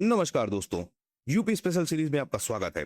नमस्कार दोस्तों। UP special series में आपका स्वागत है।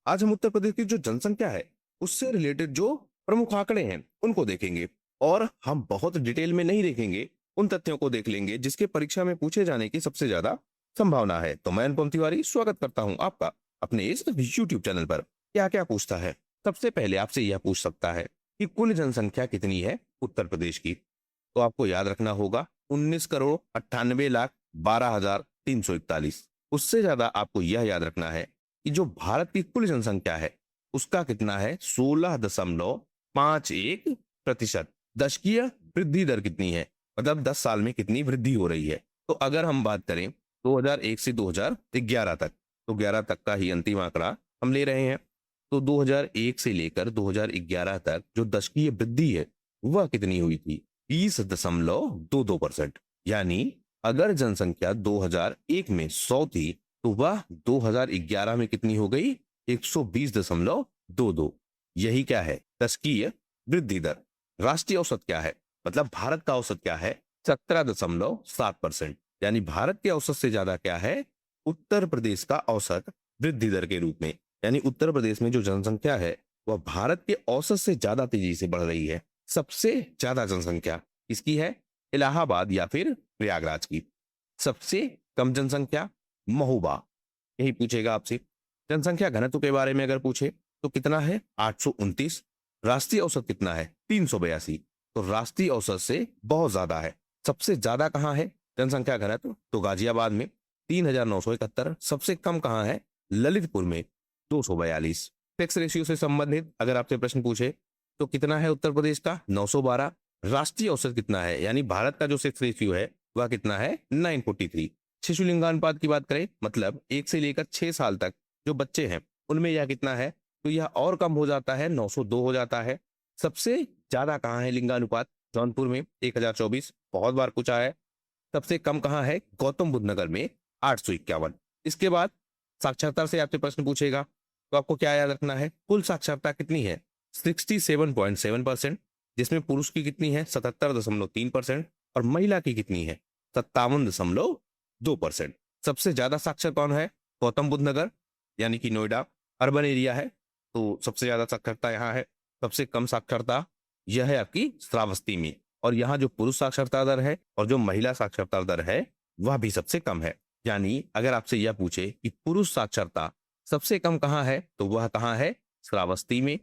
आज हम उत्तर प्रदेश की जो जनसंख्या है उससे रिलेटेड जो प्रमुख आंकड़े हैं उनको देखेंगे, और हम बहुत डिटेल में नहीं देखेंगे, उन तथ्यों को देख लेंगे जिसके परीक्षा में पूछे जाने की सबसे ज्यादा संभावना है। तो मैं अनुपम तिवारी स्वागत करता हूं आपका अपने इस यूट्यूब चैनल पर। क्या क्या पूछता है? सबसे पहले आपसे यह पूछ सकता है कि कुल जनसंख्या कितनी है उत्तर प्रदेश की। तो आपको याद रखना होगा 19,98,12,341। उससे ज्यादा आपको यह याद रखना है कि जो भारत की कुल जनसंख्या है उसका कितना है, 16.51%। दशकीय वृद्धि दर कितनी है, मतलब 10 साल में कितनी वृद्धि हो रही है। तो अगर हम बात करें 2001 से 2011 तक, तो 11 तक का ही अंतिम आंकड़ा हम ले रहे हैं। तो 2001 से लेकर 2011 तक जो दशकीय वृद्धि है वह कितनी हुई थी, 20.22%। यानी अगर जनसंख्या 2001 में 100 थी तो वह 2011 में कितनी हो गई, 120.22। यही क्या है, दशकीय वृद्धि दर। राष्ट्रीय औसत क्या है, मतलब भारत का औसत क्या है, 17.7%। यानी भारत के औसत से ज्यादा क्या है, उत्तर प्रदेश का औसत वृद्धि दर के रूप में। यानी उत्तर प्रदेश में जो जनसंख्या है वह भारत के औसत से ज्यादा तेजी से बढ़ रही है। सबसे ज्यादा जनसंख्या किसकी है, इलाहाबाद या फिर प्रयागराज की। सबसे कम जनसंख्या महोबा। यही पूछेगा आपसे। जनसंख्या घनत्व के बारे में अगर पूछे तो कितना है, 829। राष्ट्रीय औसत कितना है, 382। तो राष्ट्रीय औसत से बहुत ज्यादा है। सबसे ज्यादा कहां है जनसंख्या घनत्व, तो गाजियाबाद में 3,971। सबसे कम कहां है, ललितपुर में 242। सेक्स रेशियो से संबंधित अगर आपसे प्रश्न पूछे तो कितना है उत्तर प्रदेश का, 912। राष्ट्रीय औसत कितना है, यानी भारत का जो सेक्स रेशियो है वह कितना है, 943। शिशु लिंगानुपात की बात करें, मतलब 1 से लेकर 6 साल तक जो बच्चे हैं उनमें यह कितना है, तो यह और कम हो जाता है, 902 हो जाता है। सबसे ज्यादा कहाँ है लिंगानुपात, जौनपुर में 1024, बहुत बार पूछा है। सबसे कम कहाँ है, गौतम बुद्ध नगर में 851। इसके बाद साक्षरता से आपसे प्रश्न पूछेगा तो आपको क्या याद रखना है, कुल साक्षरता कितनी है, 67.7%। जिसमें पुरुष की कितनी है, 77.3%, और महिला की कितनी है, 57.2%। सबसे ज्यादा साक्षर कौन है, गौतम बुद्ध नगर यानी कि नोएडा अर्बन एरिया है, तो सबसे ज्यादा साक्षरता यहाँ है। सबसे कम साक्षरता यह है आपकी श्रावस्ती में, और यहाँ जो पुरुष साक्षरता दर है और जो महिला साक्षरता दर है वह भी सबसे कम है। यानी अगर आपसे यह पूछे कि पुरुष साक्षरता सबसे कम कहाँ है, तो वह कहाँ है, श्रावस्ती में।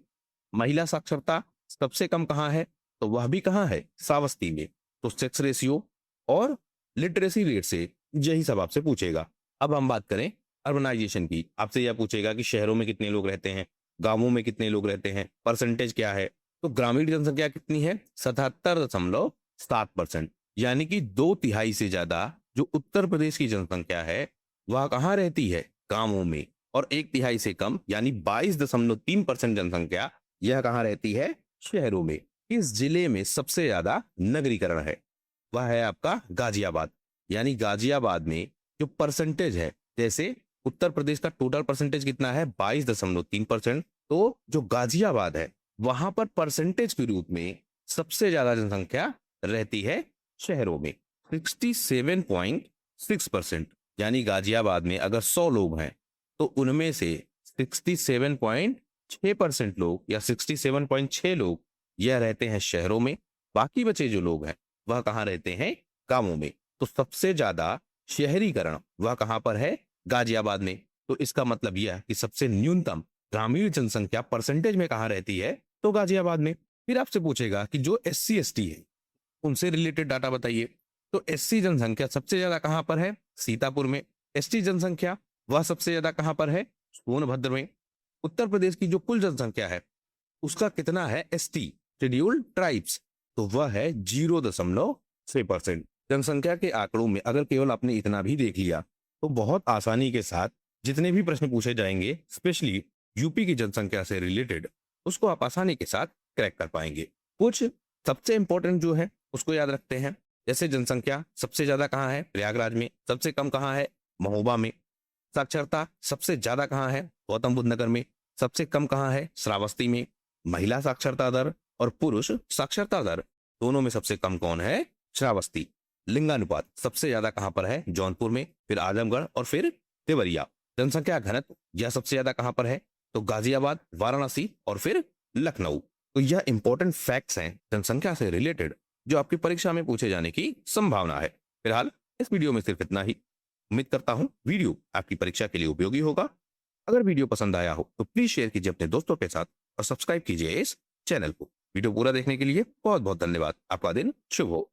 महिला साक्षरता सबसे कम कहाँ है, तो वह भी कहाँ है, श्रावस्ती में। तो सेक्स रेशियो और लिटरेसी रेट से यही सब आपसे पूछेगा। अब हम बात करें अर्बनाइजेशन की। आपसे यह पूछेगा कि शहरों में कितने लोग रहते हैं, गांवों में कितने लोग रहते हैं, परसेंटेज क्या है। तो ग्रामीण जनसंख्या कितनी है, 77.7%। यानी कि 2/3 से ज्यादा जो उत्तर प्रदेश की जनसंख्या है वह कहाँ रहती है, गांवों में। और 1/3 से कम यानी 22.3% जनसंख्या यह कहाँ रहती है, शहरों में। इस जिले में सबसे ज्यादा नगरीकरण है वह है आपका गाजियाबाद। यानी गाजियाबाद में जो परसेंटेज है, जैसे उत्तर प्रदेश का टोटल परसेंटेज कितना है, 22.3%। तो जो गाजियाबाद है वहां पर परसेंटेज के रूप में सबसे ज्यादा जनसंख्या रहती है शहरों में, 67.6%। यानी गाजियाबाद में अगर 100 लोग हैं तो उनमें से 67.6% लोग या 67.6 लोग यह रहते हैं शहरों में। बाकी बचे जो लोग हैं वह कहाँ रहते हैं, गांवों में। तो सबसे ज्यादा शहरीकरण वह कहां पर है, गाजियाबाद में। तो इसका मतलब यह है कि सबसे न्यूनतम ग्रामीण जनसंख्या परसेंटेज में कहां रहती है, तो गाजियाबाद में। फिर आपसे पूछेगा कि जो SC ST है उनसे रिलेटेड डाटा बताइए। तो SC जनसंख्या सबसे ज्यादा कहां पर है, सीतापुर में। ST जनसंख्या वह सबसे ज्यादा कहां पर है, सोनभद्र में। उत्तर प्रदेश की जो कुल जनसंख्या है उसका कितना है, ST शेड्यूल्ड ट्राइब्स, तो वह है 0.6%। जनसंख्या के आंकड़ों में अगर केवल आपने इतना भी देख लिया तो बहुत आसानी के साथ जितने भी प्रश्न पूछे जाएंगे स्पेशली यूपी की जनसंख्या से रिलेटेड, उसको आप आसानी के साथ क्रैक कर पाएंगे। कुछ सबसे इंपॉर्टेंट जो है उसको याद रखते हैं। जैसे जनसंख्या सबसे ज्यादा कहाँ है, प्रयागराज में। सबसे कम कहाँ है, महोबा में। साक्षरता सबसे ज्यादा कहाँ है, गौतम बुद्ध नगर में। सबसे कम कहाँ है, श्रावस्ती में। महिला साक्षरता दर और पुरुष साक्षरता दर दोनों में सबसे कम कौन है, श्रावस्ती। लिंगानुपात सबसे ज्यादा कहां पर है? जौनपुर में, फिर आजमगढ़ और फिर देवरिया। जनसंख्या घनत्व यह सबसे ज्यादा कहां पर है? तो गाजियाबाद, वाराणसी और फिर लखनऊ। तो यह इंपॉर्टेंट फैक्ट्स हैं जनसंख्या से रिलेटेड जो आपकी परीक्षा में पूछे जाने की संभावना है। फिलहाल इस वीडियो में सिर्फ इतना ही। उम्मीद करता हूं वीडियो आपकी परीक्षा के लिए उपयोगी होगा। अगर वीडियो पसंद आया हो तो प्लीज शेयर कीजिए अपने दोस्तों के साथ और सब्सक्राइब कीजिए इस चैनल को। वीडियो पूरा देखने के लिए बहुत बहुत धन्यवाद। आपका दिन शुभ हो।